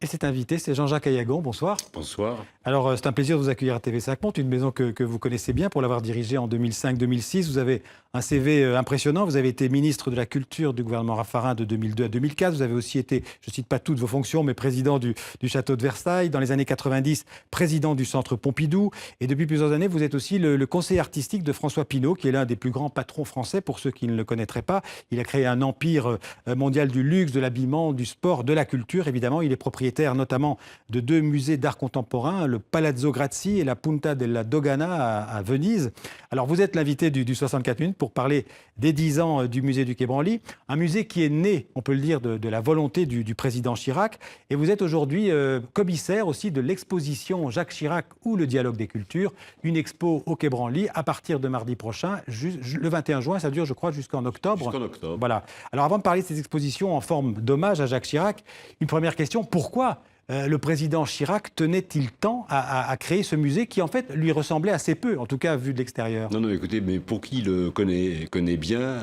cet invité, c'est Jean-Jacques Ayagon. Bonsoir. Bonsoir. Alors, c'est un plaisir de vous accueillir à TV5 Monde, une maison que vous connaissez bien pour l'avoir dirigée en 2005-2006. Vous avez un CV impressionnant. Vous avez été ministre de la Culture du gouvernement Raffarin de 2002 à 2004. Vous avez aussi été, je ne cite pas toutes vos fonctions, mais président du château de Versailles. Dans les années 90, président du centre Pompidou. Et depuis plusieurs années, vous êtes aussi le conseiller artistique de François Pinault, qui est l'un des plus grands patrons français, pour ceux qui ne le connaîtraient pas. Il a créé un empire mondial du luxe, de l'habillement, du sport, de la culture. Évidemment, il est propriétaire notamment de 2 musées d'art contemporain, le Palazzo Grassi et la Punta della Dogana à Venise. Alors, vous êtes l'invité du 64 minutes pour parler des 10 ans du musée du Quai Branly, un musée qui est né, on peut le dire, de la volonté du président Chirac. Et vous êtes aujourd'hui commissaire aussi de l'exposition Jacques Chirac ou le dialogue des cultures, une expo au Quai Branly à partir de mardi prochain, le 21 juin. Ça dure, je crois, jusqu'en octobre. Jusqu'en octobre. Voilà. Alors, avant de parler de ces expositions en forme d'hommage à Jacques Chirac, une première question, pourquoi le président Chirac tenait-il tant à créer ce musée qui, en fait, lui ressemblait assez peu, en tout cas vu de l'extérieur? Non, écoutez, mais pour qui le connaît bien,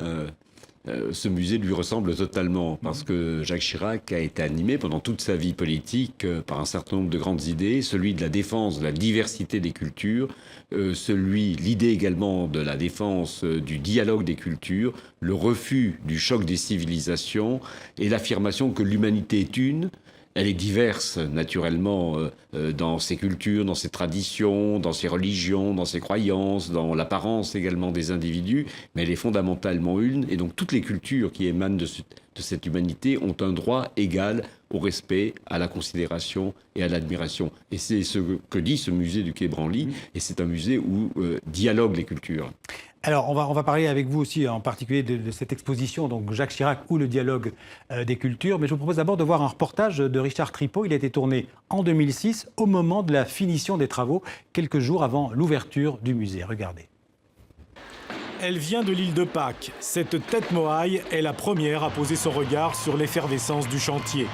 ce musée lui ressemble totalement, parce que Jacques Chirac a été animé pendant toute sa vie politique par un certain nombre de grandes idées, celui de la défense de la diversité des cultures, l'idée également de la défense du dialogue des cultures, le refus du choc des civilisations et l'affirmation que l'humanité est une. Elle est diverse, naturellement, dans ses cultures, dans ses traditions, dans ses religions, dans ses croyances, dans l'apparence également des individus, mais elle est fondamentalement une. Et donc, toutes les cultures qui émanent de cette humanité ont un droit égal au respect, à la considération et à l'admiration. Et c'est ce que dit ce musée du Quai Branly, et c'est un musée où dialoguent les cultures. Alors, on va parler avec vous aussi, en particulier, de cette exposition, donc Jacques Chirac ou le dialogue des cultures. Mais je vous propose d'abord de voir un reportage de Richard Tripot. Il a été tourné en 2006, au moment de la finition des travaux, quelques jours avant l'ouverture du musée. Regardez. Elle vient de l'île de Pâques. Cette tête moaille est la première à poser son regard sur l'effervescence du chantier.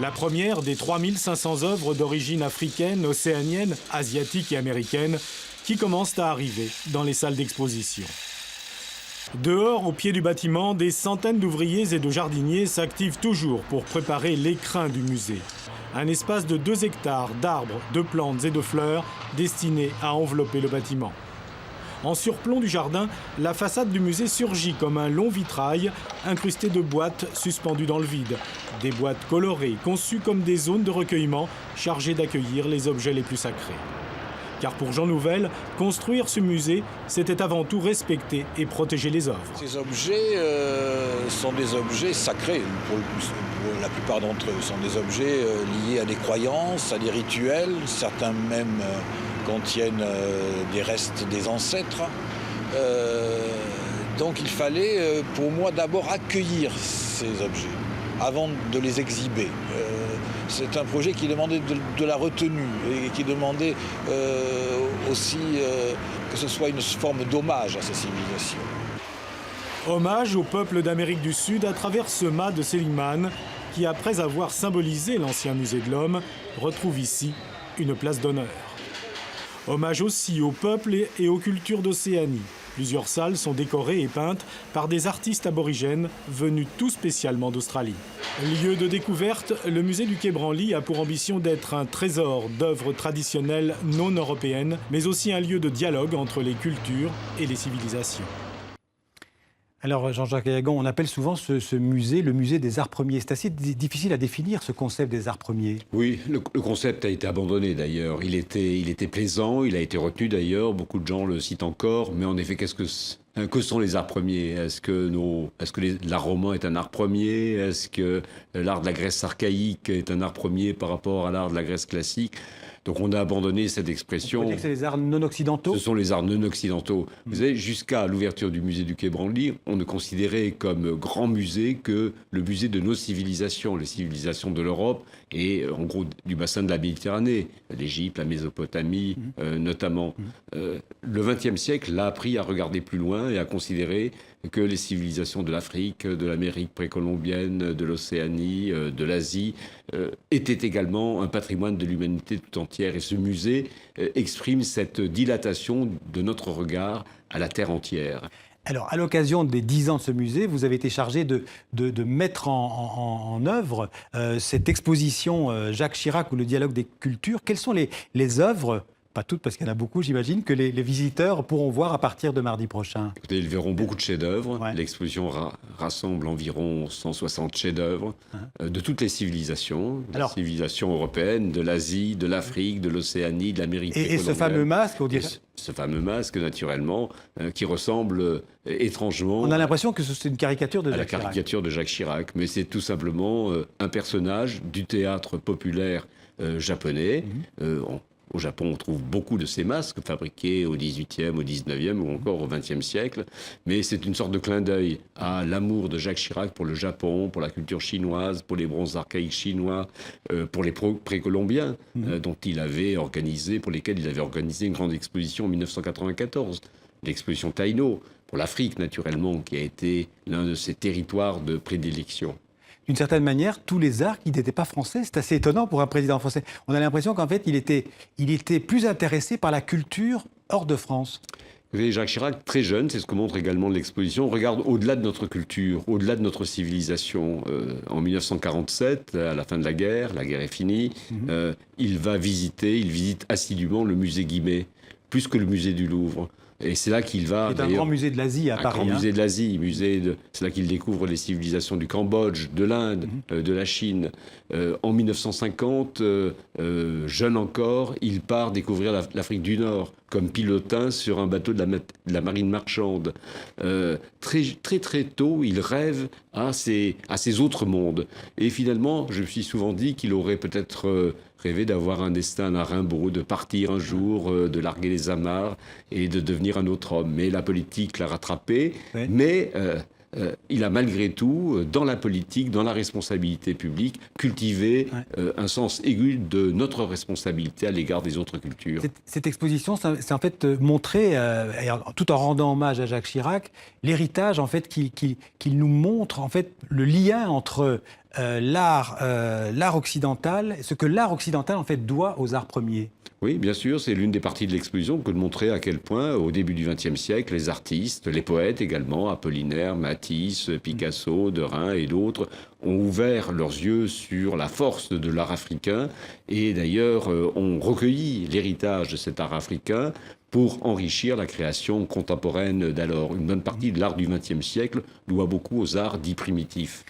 La première des 3500 œuvres d'origine africaine, océanienne, asiatique et américaine qui commencent à arriver dans les salles d'exposition. Dehors, au pied du bâtiment, des centaines d'ouvriers et de jardiniers s'activent toujours pour préparer l'écrin du musée. Un espace de 2 hectares d'arbres, de plantes et de fleurs destinés à envelopper le bâtiment. En surplomb du jardin, la façade du musée surgit comme un long vitrail incrusté de boîtes suspendues dans le vide. Des boîtes colorées, conçues comme des zones de recueillement chargées d'accueillir les objets les plus sacrés. Car pour Jean Nouvel, construire ce musée, c'était avant tout respecter et protéger les œuvres. Ces objets sont des objets sacrés, pour la plupart d'entre eux. Ce sont des objets liés à des croyances, à des rituels. Certains même contiennent des restes des ancêtres. Donc il fallait pour moi d'abord accueillir ces objets avant de les exhiber. C'est un projet qui demandait de la retenue et qui demandait aussi que ce soit une forme d'hommage à ces civilisations. Hommage au peuple d'Amérique du Sud à travers ce mât de Seligman qui, après avoir symbolisé l'ancien musée de l'homme, retrouve ici une place d'honneur. Hommage aussi au peuple et aux cultures d'Océanie. Plusieurs salles sont décorées et peintes par des artistes aborigènes venus tout spécialement d'Australie. Lieu de découverte, le musée du Quai Branly a pour ambition d'être un trésor d'œuvres traditionnelles non européennes, mais aussi un lieu de dialogue entre les cultures et les civilisations. Alors, Jean-Jacques Ayagon, on appelle souvent ce musée le musée des arts premiers. C'est assez difficile à définir, ce concept des arts premiers. Oui, le concept a été abandonné d'ailleurs. Il était plaisant, il a été retenu d'ailleurs. Beaucoup de gens le citent encore. Mais en effet, que sont les arts premiers? Est-ce que l'art roman est un art premier? Est-ce que l'art de la Grèce archaïque est un art premier par rapport à l'art de la Grèce classique? Donc on a abandonné cette expression. On peut dire que c'est les arts non occidentaux? Ce sont les arts non occidentaux. Vous savez, jusqu'à l'ouverture du musée du Quai Branly, on ne considérait comme grand musée que le musée de nos civilisations, les civilisations de l'Europe et en gros du bassin de la Méditerranée, l'Égypte, la Mésopotamie notamment. Le XXe siècle l'a appris à regarder plus loin et à considérer que les civilisations de l'Afrique, de l'Amérique précolombienne, de l'Océanie, de l'Asie étaient également un patrimoine de l'humanité tout entière. Et ce musée exprime cette dilatation de notre regard à la Terre entière. Alors, à l'occasion des 10 ans de ce musée, vous avez été chargé de mettre en œuvre cette exposition Jacques Chirac ou le dialogue des cultures. Quelles sont les œuvres, pas toutes parce qu'il y en a beaucoup j'imagine, que les visiteurs pourront voir à partir de mardi prochain? Écoutez, ils verront beaucoup de chefs-d'œuvre. Ouais. L'exposition rassemble environ 160 chefs-d'œuvre de toutes les civilisations. De la civilisation européenne, de l'Asie, de l'Afrique, de l'Océanie, de l'Amérique et ce fameux masque, on dirait... Ce fameux masque, naturellement, qui ressemble étrangement... On a l'impression que c'est une caricature de à la Jacques Chirac. caricature de Jacques Chirac. Mais c'est tout simplement un personnage du théâtre populaire japonais. Au Japon, on trouve beaucoup de ces masques fabriqués au XVIIIe, au XIXe ou encore au XXe siècle. Mais c'est une sorte de clin d'œil à l'amour de Jacques Chirac pour le Japon, pour la culture chinoise, pour les bronzes archaïques chinois, pour les précolombiens, pour lesquels il avait organisé une grande exposition en 1994. L'exposition Taïno, pour l'Afrique naturellement, qui a été l'un de ses territoires de prédilection. D'une certaine manière, tous les arts qui n'étaient pas français, c'est assez étonnant pour un président français. On a l'impression qu'en fait, il était plus intéressé par la culture hors de France. Vous voyez, Jacques Chirac, très jeune, c'est ce que montre également l'exposition, regarde au-delà de notre culture, au-delà de notre civilisation. En 1947, à la fin de la guerre est finie, il visite assidûment le musée Guimet, plus que le musée du Louvre. Et c'est là qu'il va... C'est un grand musée de l'Asie à Paris. Un grand musée de l'Asie. C'est là qu'il découvre les civilisations du Cambodge, de l'Inde, de la Chine. En 1950, jeune encore, il part découvrir l'Afrique du Nord comme pilotin sur un bateau de la marine marchande. Très tôt, il rêve à ces autres mondes. Et finalement, je me suis souvent dit qu'il aurait peut-être... rêver d'avoir un destin à Rimbaud, de partir un jour, de larguer les amarres et de devenir un autre homme. Mais la politique l'a rattrapé. Oui. Mais il a malgré tout, dans la politique, dans la responsabilité publique, cultivé un sens aigu de notre responsabilité à l'égard des autres cultures. Cette exposition, c'est en fait montrer, tout en rendant hommage à Jacques Chirac, l'héritage en fait qu'il nous montre, en fait, le lien entre l'art occidental, ce que l'art occidental en fait doit aux arts premiers. Oui, bien sûr, c'est l'une des parties de l'exposition que de montrer à quel point, au début du XXe siècle, les artistes, les poètes également, Apollinaire, Matisse, Picasso, Derain et d'autres, ont ouvert leurs yeux sur la force de l'art africain et d'ailleurs ont recueilli l'héritage de cet art africain pour enrichir la création contemporaine d'alors. Une bonne partie de l'art du XXe siècle doit beaucoup aux arts dits primitifs.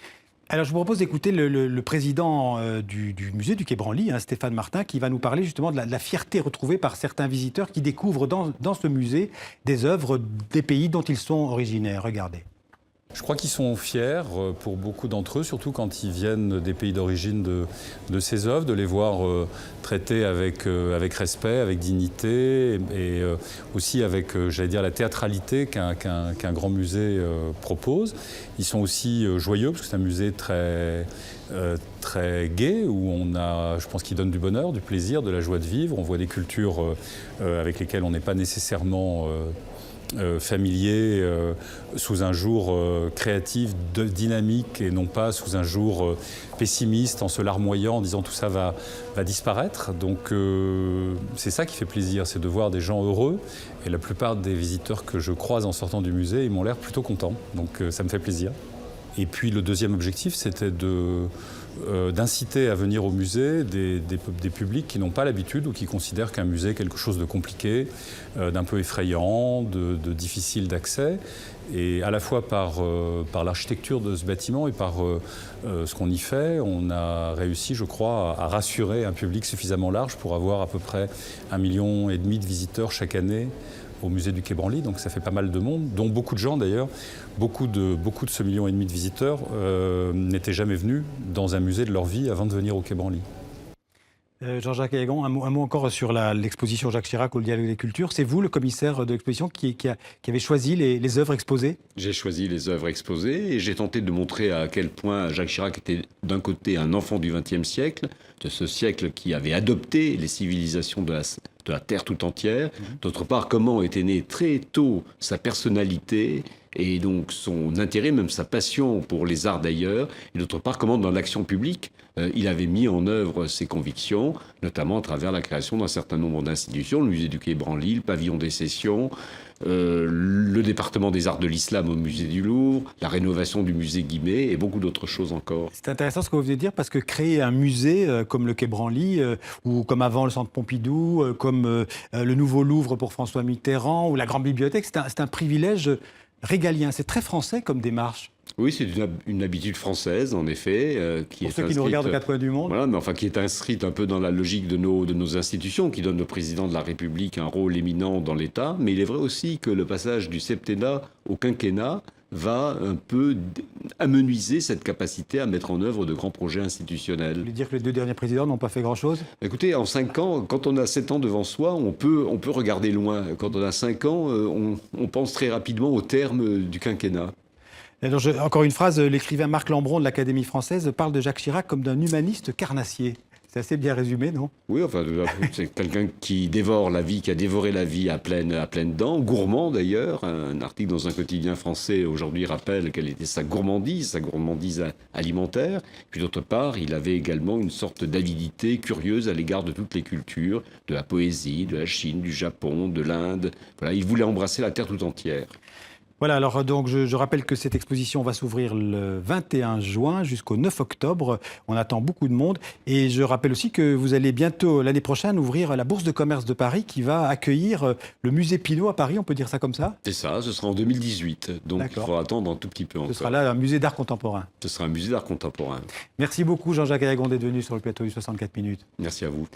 Alors, je vous propose d'écouter le président du musée du Quai Branly, Stéphane Martin, qui va nous parler justement de la fierté retrouvée par certains visiteurs qui découvrent dans ce musée des œuvres des pays dont ils sont originaires. Regardez. Je crois qu'ils sont fiers pour beaucoup d'entre eux, surtout quand ils viennent des pays d'origine de ces œuvres, de les voir traitées avec respect, avec dignité et aussi avec, j'allais dire, la théâtralité qu'un grand musée propose. Ils sont aussi joyeux parce que c'est un musée très gai où je pense qu'il donne du bonheur, du plaisir, de la joie de vivre. On voit des cultures avec lesquelles on n'est pas nécessairement familier sous un jour créatif, dynamique et non pas sous un jour pessimiste en se larmoyant en disant tout ça va disparaître. Donc c'est ça qui fait plaisir, c'est de voir des gens heureux et la plupart des visiteurs que je croise en sortant du musée, ils m'ont l'air plutôt contents. Donc ça me fait plaisir. Et puis le deuxième objectif, c'était d'inciter à venir au musée des publics qui n'ont pas l'habitude ou qui considèrent qu'un musée est quelque chose de compliqué, d'un peu effrayant, de difficile d'accès. Et à la fois par l'architecture de ce bâtiment et par ce qu'on y fait, on a réussi, je crois, à rassurer un public suffisamment large pour avoir à peu près 1,5 million de visiteurs chaque année au musée du Quai Branly, donc ça fait pas mal de monde, dont beaucoup de gens d'ailleurs, beaucoup de ce 1,5 million de visiteurs n'étaient jamais venus dans un musée de leur vie avant de venir au Quai Branly. Jean-Jacques Ayagon, un mot encore sur l'exposition Jacques Chirac au dialogue des cultures. C'est vous, le commissaire de l'exposition, qui avez choisi les œuvres exposées ? J'ai choisi les œuvres exposées et j'ai tenté de montrer à quel point Jacques Chirac était d'un côté un enfant du XXe siècle, de ce siècle qui avait adopté les civilisations de la Terre tout entière. D'autre part, comment était née très tôt sa personnalité et donc son intérêt, même sa passion pour les arts d'ailleurs, et d'autre part comment dans l'action publique, il avait mis en œuvre ses convictions, notamment à travers la création d'un certain nombre d'institutions, le musée du Quai Branly, le pavillon des sessions, le département des arts de l'islam au musée du Louvre, la rénovation du musée Guimet et beaucoup d'autres choses encore. C'est intéressant ce que vous venez de dire parce que créer un musée comme le Quai Branly ou comme avant le Centre Pompidou, comme le nouveau Louvre pour François Mitterrand ou la Grande Bibliothèque, c'est un privilège régalien. C'est très français comme démarche. Oui, c'est une habitude française, en effet, qui Pour est ceux qui nous regardent aux quatre coins du monde. Voilà, mais enfin qui est inscrite un peu dans la logique de nos institutions, qui donne au président de la République un rôle éminent dans l'État. Mais il est vrai aussi que le passage du septennat au quinquennat va un peu amenuiser cette capacité à mettre en œuvre de grands projets institutionnels. Vous voulez dire que les deux derniers présidents n'ont pas fait grand-chose? Écoutez, en 5 ans, quand on a 7 ans devant soi, on peut regarder loin. Quand on a 5 ans, on pense très rapidement au terme du quinquennat. Alors, encore une phrase, l'écrivain Marc Lambron de l'Académie française parle de Jacques Chirac comme d'un humaniste carnassier. C'est assez bien résumé, non? Oui, enfin, c'est quelqu'un qui dévore la vie, qui a dévoré la vie à pleines dents, gourmand d'ailleurs. Un article dans un quotidien français aujourd'hui rappelle quelle était sa gourmandise alimentaire. Puis d'autre part, il avait également une sorte d'avidité curieuse à l'égard de toutes les cultures, de la poésie, de la Chine, du Japon, de l'Inde. Voilà, il voulait embrasser la terre tout entière. Voilà, alors donc je rappelle que cette exposition va s'ouvrir le 21 juin jusqu'au 9 octobre. On attend beaucoup de monde. Et je rappelle aussi que vous allez bientôt, l'année prochaine, ouvrir la Bourse de commerce de Paris qui va accueillir le musée Pinault à Paris, on peut dire ça comme ça? C'est ça, ce sera en 2018. Donc il faudra attendre un tout petit peu encore. Ce sera là un musée d'art contemporain. Ce sera un musée d'art contemporain. Merci beaucoup Jean-Jacques Ayagon d'être venu sur le plateau du 64 minutes. Merci à vous.